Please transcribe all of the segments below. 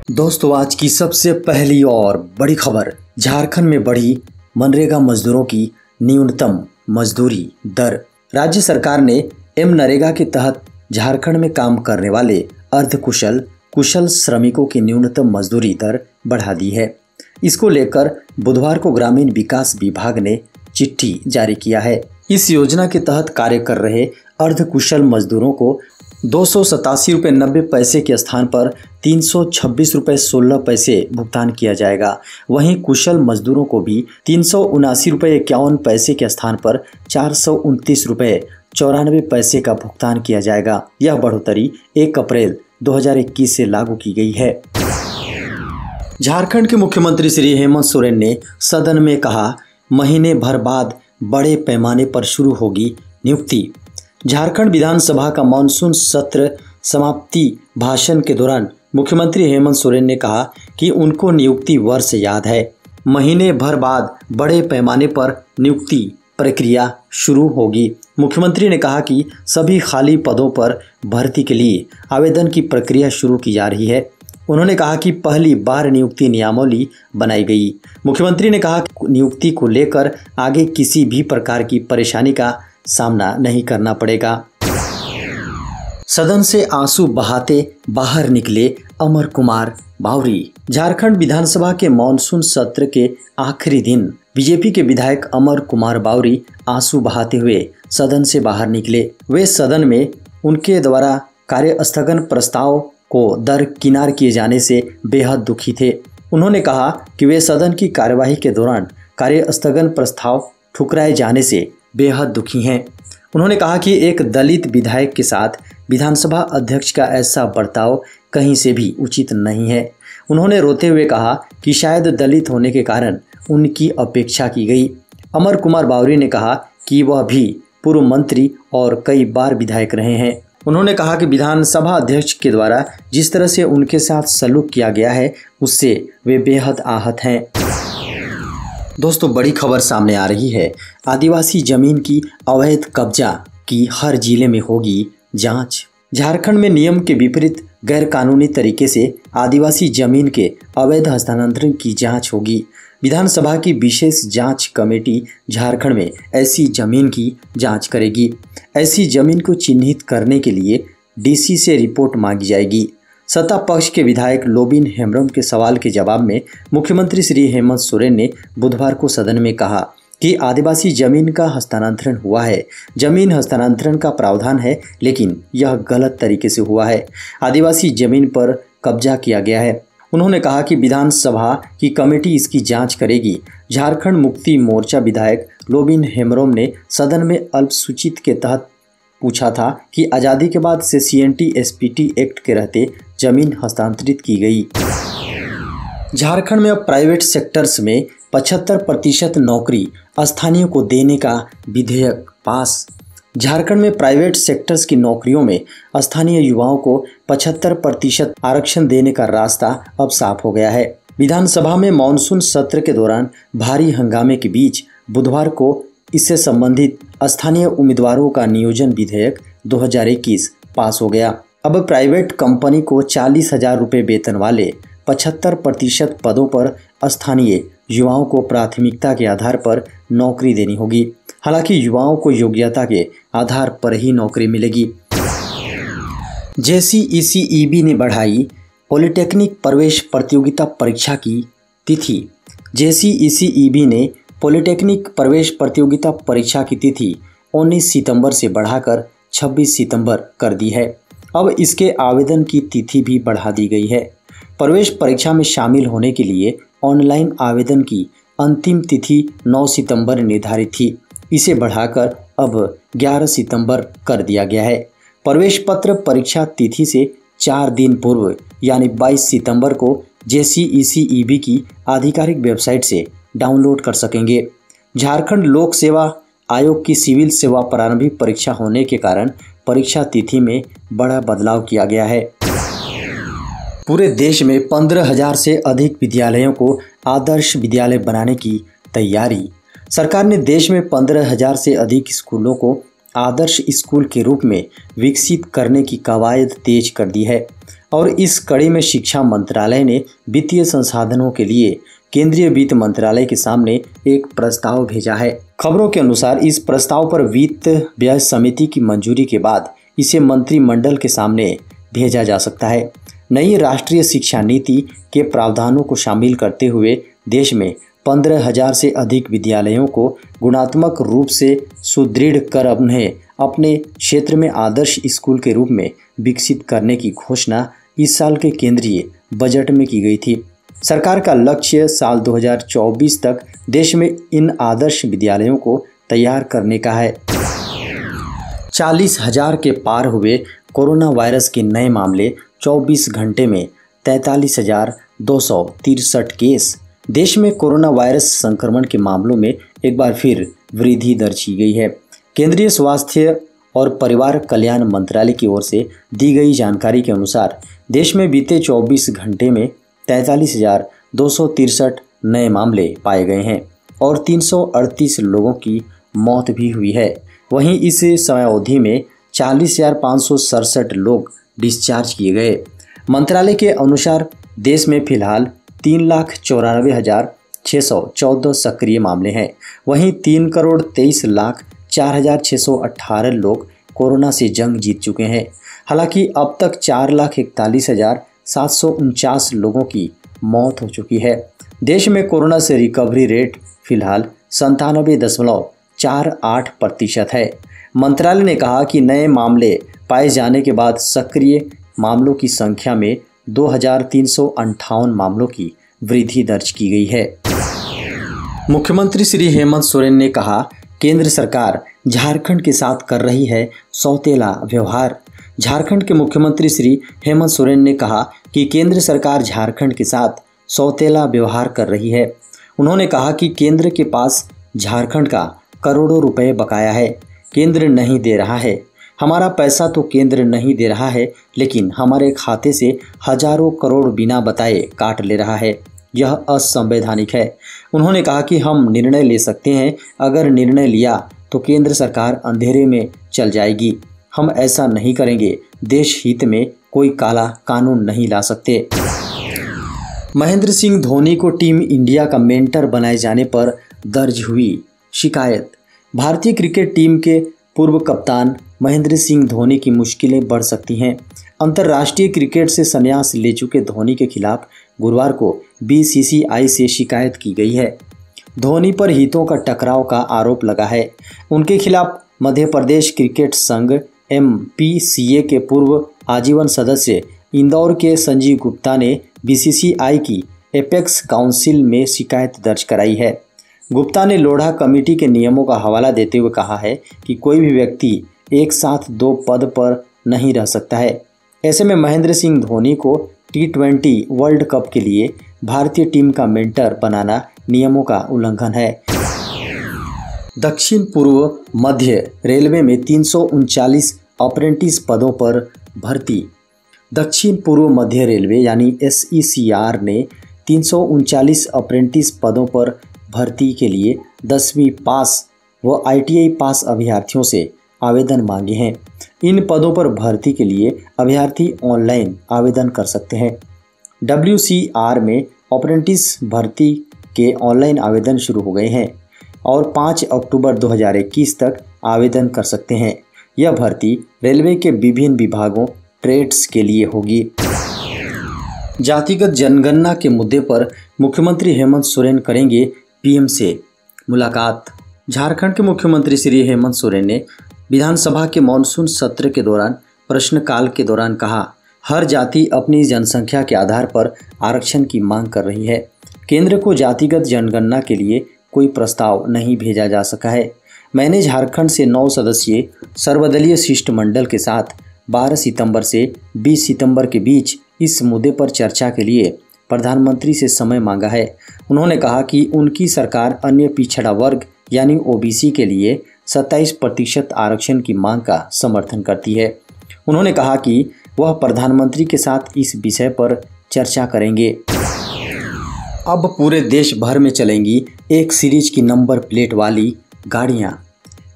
दोस्तों, आज की सबसे पहली और बड़ी खबर। झारखंड में बढ़ी मनरेगा मजदूरों की न्यूनतम मजदूरी दर। राज्य सरकार ने नरेगा के तहत झारखंड में काम करने वाले अर्धकुशल कुशल श्रमिकों की न्यूनतम मजदूरी दर बढ़ा दी है। इसको लेकर बुधवार को ग्रामीण विकास विभाग ने चिट्ठी जारी किया है। इस योजना के तहत कार्य कर रहे अर्धकुशल मजदूरों को 287 रुपये 90 पैसे के स्थान पर 326 रुपये 16 पैसे भुगतान किया जाएगा। वहीं कुशल मजदूरों को भी 379 रुपये 51 पैसे के स्थान पर 429 रुपये 94 पैसे का भुगतान किया जाएगा। यह बढ़ोतरी 1 अप्रैल 2021 से लागू की गई है। झारखंड के मुख्यमंत्री श्री हेमंत सोरेन ने सदन में कहा, महीने भर बाद बड़े पैमाने पर शुरू होगी नियुक्ति। झारखंड विधानसभा का मानसून सत्र समाप्ति भाषण के दौरान मुख्यमंत्री हेमंत सोरेन ने कहा कि उनको नियुक्ति वर्ष याद है। महीने भर बाद बड़े पैमाने पर नियुक्ति प्रक्रिया शुरू होगी। मुख्यमंत्री ने कहा कि सभी खाली पदों पर भर्ती के लिए आवेदन की प्रक्रिया शुरू की जा रही है। उन्होंने कहा कि पहली बार नियुक्ति नियमावली बनाई गई। मुख्यमंत्री ने कहा कि नियुक्ति को लेकर आगे किसी भी प्रकार की परेशानी का सामना नहीं करना पड़ेगा। सदन से आंसू बहाते बाहर निकले अमर कुमार बावरी। झारखंड विधानसभा के मानसून सत्र के आखिरी दिन बीजेपी के विधायक अमर कुमार बावरी आंसू बहाते हुए सदन से बाहर निकले। वे सदन में उनके द्वारा कार्यस्थगन प्रस्ताव को दरकिनार किए जाने से बेहद दुखी थे। उन्होंने कहा कि वे सदन की कार्यवाही के दौरान कार्यस्थगन प्रस्ताव ठुकराए जाने से बेहद दुखी हैं। उन्होंने कहा कि एक दलित विधायक के साथ विधानसभा अध्यक्ष का ऐसा बर्ताव कहीं से भी उचित नहीं है। उन्होंने रोते हुए कहा कि शायद दलित होने के कारण उनकी अपेक्षा की गई। अमर कुमार बावरी ने कहा कि वह भी पूर्व मंत्री और कई बार विधायक रहे हैं। उन्होंने कहा कि विधानसभा अध्यक्ष के द्वारा जिस तरह से उनके साथ सलूक किया गया है उससे वे बेहद आहत हैं। दोस्तों, बड़ी खबर सामने आ रही है। आदिवासी जमीन की अवैध कब्जा की हर जिले में होगी जांच। झारखंड में नियम के विपरीत गैरकानूनी तरीके से आदिवासी जमीन के अवैध हस्तांतरण की जांच होगी। विधानसभा की विशेष जांच कमेटी झारखंड में ऐसी जमीन की जांच करेगी। ऐसी जमीन को चिन्हित करने के लिए डीसी से रिपोर्ट मांगी जाएगी। सत्ता पक्ष के विधायक लोबिन हेम्ब्रम के सवाल के जवाब में मुख्यमंत्री श्री हेमंत सोरेन ने बुधवार को सदन में कहा कि आदिवासी जमीन का हस्तांतरण हुआ है। जमीन हस्तांतरण का प्रावधान है, लेकिन यह गलत तरीके से हुआ है। आदिवासी जमीन पर कब्जा किया गया है। उन्होंने कहा कि विधानसभा की कमेटी इसकी जांच करेगी। झारखंड मुक्ति मोर्चा विधायक लोबिन हेम्ब्रम ने सदन में अल्पसूचित के तहत पूछा था कि आज़ादी के बाद से CNT SPT एक्ट के रहते जमीन हस्तांतरित की गई। झारखंड में अब प्राइवेट सेक्टर्स में 75% नौकरी स्थानीय को देने का विधेयक पास। झारखंड में प्राइवेट सेक्टर्स की नौकरियों में स्थानीय युवाओं को 75% आरक्षण देने का रास्ता अब साफ हो गया है। विधानसभा में मानसून सत्र के दौरान भारी हंगामे के बीच बुधवार को इससे संबंधित स्थानीय उम्मीदवारों का नियोजन विधेयक 2021 पास हो गया। अब प्राइवेट कंपनी को 40,000 रुपये वेतन वाले 75% पदों पर स्थानीय युवाओं को प्राथमिकता के आधार पर नौकरी देनी होगी। हालांकि युवाओं को योग्यता के आधार पर ही नौकरी मिलेगी। JCECEB ने बढ़ाई पॉलिटेक्निक प्रवेश प्रतियोगिता परीक्षा की तिथि। JCECEB ने पॉलिटेक्निक प्रवेश प्रतियोगिता परीक्षा की तिथि 19 सितंबर से बढ़ाकर 26 सितंबर कर दी है। अब इसके आवेदन की तिथि भी बढ़ा दी गई है। प्रवेश परीक्षा में शामिल होने के लिए ऑनलाइन आवेदन की अंतिम तिथि 9 सितंबर निर्धारित थी। इसे बढ़ाकर अब 11 सितंबर कर दिया गया है। प्रवेश पत्र परीक्षा तिथि से 4 दिन पूर्व यानी 22 सितंबर को JCECEB की आधिकारिक वेबसाइट से डाउनलोड कर सकेंगे। झारखंड लोक सेवा आयोग की सिविल सेवा प्रारंभिक परीक्षा होने के कारण परीक्षा तिथि में बड़ा बदलाव किया गया है। पूरे देश में 15,000 से अधिक विद्यालयों को आदर्श विद्यालय बनाने की तैयारी। सरकार ने देश में 15,000 से अधिक स्कूलों को आदर्श स्कूल के रूप में विकसित करने की कवायद तेज कर दी है। और इस कड़ी में शिक्षा मंत्रालय ने वित्तीय संसाधनों के लिए केंद्रीय वित्त मंत्रालय के सामने एक प्रस्ताव भेजा है। खबरों के अनुसार इस प्रस्ताव पर वित्त व्यय समिति की मंजूरी के बाद इसे मंत्रिमंडल के सामने भेजा जा सकता है। नई राष्ट्रीय शिक्षा नीति के प्रावधानों को शामिल करते हुए देश में 15,000 से अधिक विद्यालयों को गुणात्मक रूप से सुदृढ़ कर उन्हें अपने क्षेत्र में आदर्श स्कूल के रूप में विकसित करने की घोषणा इस साल के केंद्रीय बजट में की गई थी। सरकार का लक्ष्य साल 2024 तक देश में इन आदर्श विद्यालयों को तैयार करने का है। 40,000 के पार हुए कोरोना वायरस के नए मामले, 24 घंटे में 43,263 केस। देश में कोरोना वायरस संक्रमण के मामलों में एक बार फिर वृद्धि दर्ज की गई है। केंद्रीय स्वास्थ्य और परिवार कल्याण मंत्रालय की ओर से दी गई जानकारी के अनुसार देश में बीते 24 घंटे में 43,263 नए मामले पाए गए हैं और 338 लोगों की मौत भी हुई है। वहीं इस समयावधि में 40,567 लोग डिस्चार्ज किए गए। मंत्रालय के अनुसार देश में फिलहाल 3,94,614 सक्रिय मामले हैं। वहीं 3,23,04,618 लोग कोरोना से जंग जीत चुके हैं। हालांकि अब तक 4,41,749 लोगों की मौत हो चुकी है। देश में कोरोना से रिकवरी रेट फिलहाल 97.48% है। मंत्रालय ने कहा कि नए मामले पाए जाने के बाद सक्रिय मामलों की संख्या में 2,358 मामलों की वृद्धि दर्ज की गई है। मुख्यमंत्री श्री हेमंत सोरेन ने कहा, केंद्र सरकार झारखंड के साथ कर रही है सौतेला व्यवहार। झारखंड के मुख्यमंत्री श्री हेमंत सोरेन ने कहा कि केंद्र सरकार झारखंड के साथ सौतेला व्यवहार कर रही है। उन्होंने कहा कि केंद्र के पास झारखंड का करोड़ों रुपए बकाया है, केंद्र नहीं दे रहा है। हमारा पैसा तो केंद्र नहीं दे रहा है, लेकिन हमारे खाते से हजारों करोड़ बिना बताए काट ले रहा है। यह असंवैधानिक है। उन्होंने कहा कि हम निर्णय ले सकते हैं, अगर निर्णय लिया तो केंद्र सरकार अंधेरे में चल जाएगी। हम ऐसा नहीं करेंगे। देश हित में कोई काला कानून नहीं ला सकते। महेंद्र सिंह धोनी को टीम इंडिया का मेंटर बनाए जाने पर दर्ज हुई शिकायत। भारतीय क्रिकेट टीम के पूर्व कप्तान महेंद्र सिंह धोनी की मुश्किलें बढ़ सकती हैं। अंतर्राष्ट्रीय क्रिकेट से संन्यास ले चुके धोनी के खिलाफ गुरुवार को बीसीसीआई से शिकायत की गई है। धोनी पर हितों का टकराव का आरोप लगा है। उनके खिलाफ मध्य प्रदेश क्रिकेट संघ MPCA के पूर्व आजीवन सदस्य इंदौर के संजीव गुप्ता ने बीसीसीआई की एपेक्स काउंसिल में शिकायत दर्ज कराई है। गुप्ता ने लोढ़ा कमेटी के नियमों का हवाला देते हुए कहा है कि कोई भी व्यक्ति एक साथ 2 पद पर नहीं रह सकता है। ऐसे में महेंद्र सिंह धोनी को T20 वर्ल्ड कप के लिए भारतीय टीम का मेंटर बनाना नियमों का उल्लंघन है। दक्षिण पूर्व मध्य रेलवे में 339 अप्रेंटिस पदों पर भर्ती। दक्षिण पूर्व मध्य रेलवे यानी SECR ने 339 अप्रेंटिस पदों पर भर्ती के लिए 10वीं पास व ITI पास अभ्यर्थियों से आवेदन मांगे हैं। इन पदों पर भर्ती के लिए अभ्यर्थी ऑनलाइन आवेदन कर सकते हैं। WCR में अप्रेंटिस भर्ती के ऑनलाइन आवेदन शुरू हो गए हैं और 5 अक्टूबर 2021 तक आवेदन कर सकते हैं। यह भर्ती रेलवे के विभिन्न विभागों ट्रेड्स के लिए होगी। जातिगत जनगणना के मुद्दे पर मुख्यमंत्री हेमंत सोरेन करेंगे PM से मुलाकात। झारखंड के मुख्यमंत्री श्री हेमंत सोरेन ने विधानसभा के मानसून सत्र के दौरान प्रश्नकाल के दौरान कहा, हर जाति अपनी जनसंख्या के आधार पर आरक्षण की मांग कर रही है। केंद्र को जातिगत जनगणना के लिए कोई प्रस्ताव नहीं भेजा जा सका है। मैंने झारखंड से 9 सदस्यीय सर्वदलीय शिष्टमंडल के साथ 12 सितंबर से 20 सितंबर के बीच इस मुद्दे पर चर्चा के लिए प्रधानमंत्री से समय मांगा है। उन्होंने कहा कि उनकी सरकार अन्य पिछड़ा वर्ग यानी OBC के लिए 27% आरक्षण की मांग का समर्थन करती है। उन्होंने कहा कि वह प्रधानमंत्री के साथ इस विषय पर चर्चा करेंगे। अब पूरे देश भर में चलेंगी एक सीरीज की नंबर प्लेट वाली गाड़ियां।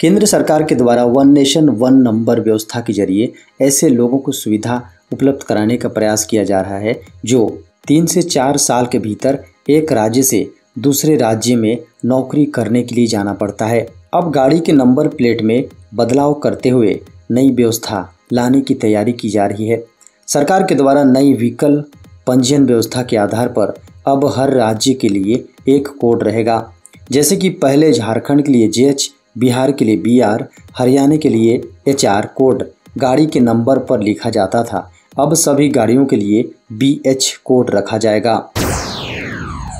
केंद्र सरकार के द्वारा वन नेशन वन नंबर व्यवस्था के जरिए ऐसे लोगों को सुविधा उपलब्ध कराने का प्रयास किया जा रहा है, जो 3 से 4 साल के भीतर एक राज्य से दूसरे राज्य में नौकरी करने के लिए जाना पड़ता है। अब गाड़ी के नंबर प्लेट में बदलाव करते हुए नई व्यवस्था लाने की तैयारी की जा रही है। सरकार के द्वारा नई व्हीकल पंजीयन व्यवस्था के आधार पर अब हर राज्य के लिए एक कोड रहेगा। जैसे कि पहले झारखंड के लिए JH, बिहार के लिए BR, हरियाणा के लिए HR कोड गाड़ी के नंबर पर लिखा जाता था, अब सभी गाड़ियों के लिए BH कोड रखा जाएगा।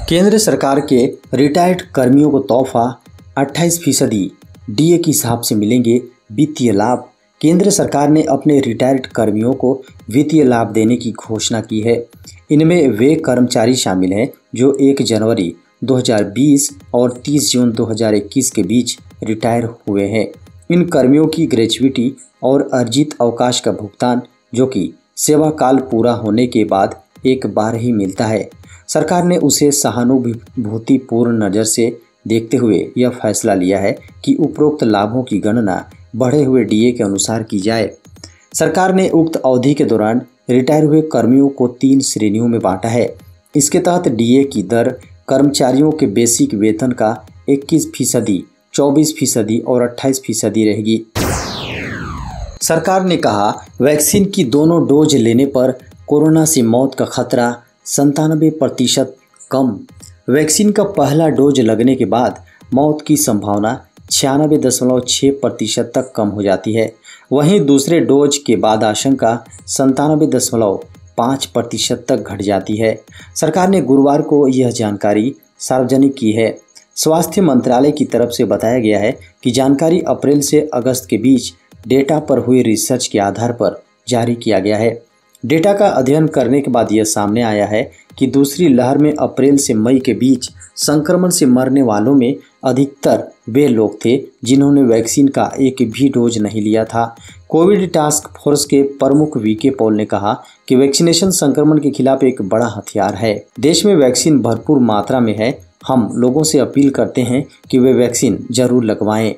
केंद्र सरकार के रिटायर्ड कर्मियों को तोहफा 28% DA के हिसाब से मिलेंगे वित्तीय लाभ। केंद्र सरकार ने अपने रिटायर्ड कर्मियों को वित्तीय लाभ देने की घोषणा की है। इनमें वे कर्मचारी शामिल हैं जो 1 जनवरी 2020 और 30 जून 2021 के बीच रिटायर हुए हैं। इन कर्मियों की ग्रेच्युटी और अर्जित अवकाश का भुगतान, जो कि सेवा काल पूरा होने के बाद एक बार ही मिलता है, सरकार ने उसे सहानुभूतिपूर्ण नज़र से देखते हुए यह फैसला लिया है कि उपरोक्त लाभों की गणना बढ़े हुए DA के अनुसार की जाए। सरकार ने उक्त अवधि के दौरान रिटायर हुए कर्मियों को 3 श्रेणियों में बांटा है। इसके तहत DA की दर कर्मचारियों के बेसिक वेतन का 21%, 24% और 28% रहेगी। सरकार ने कहा, वैक्सीन की दोनों डोज लेने पर कोरोना से मौत का खतरा 97% कम। वैक्सीन का पहला डोज लगने के बाद मौत की संभावना 96.6% तक कम हो जाती है। वहीं दूसरे डोज के बाद आशंका 97.5% तक घट जाती है। सरकार ने गुरुवार को यह जानकारी सार्वजनिक की है। स्वास्थ्य मंत्रालय की तरफ से बताया गया है कि जानकारी अप्रैल से अगस्त के बीच डेटा पर हुई रिसर्च के आधार पर जारी किया गया है। डेटा का अध्ययन करने के बाद यह सामने आया है कि दूसरी लहर में अप्रैल से मई के बीच संक्रमण से मरने वालों में अधिकतर वे लोग थे जिन्होंने वैक्सीन का एक भी डोज नहीं लिया था। कोविड टास्क फोर्स के प्रमुख VK पॉल ने कहा कि वैक्सीनेशन संक्रमण के खिलाफ एक बड़ा हथियार है। देश में वैक्सीन भरपूर मात्रा में है। हम लोगों से अपील करते हैं कि वे वैक्सीन जरूर लगवाएं।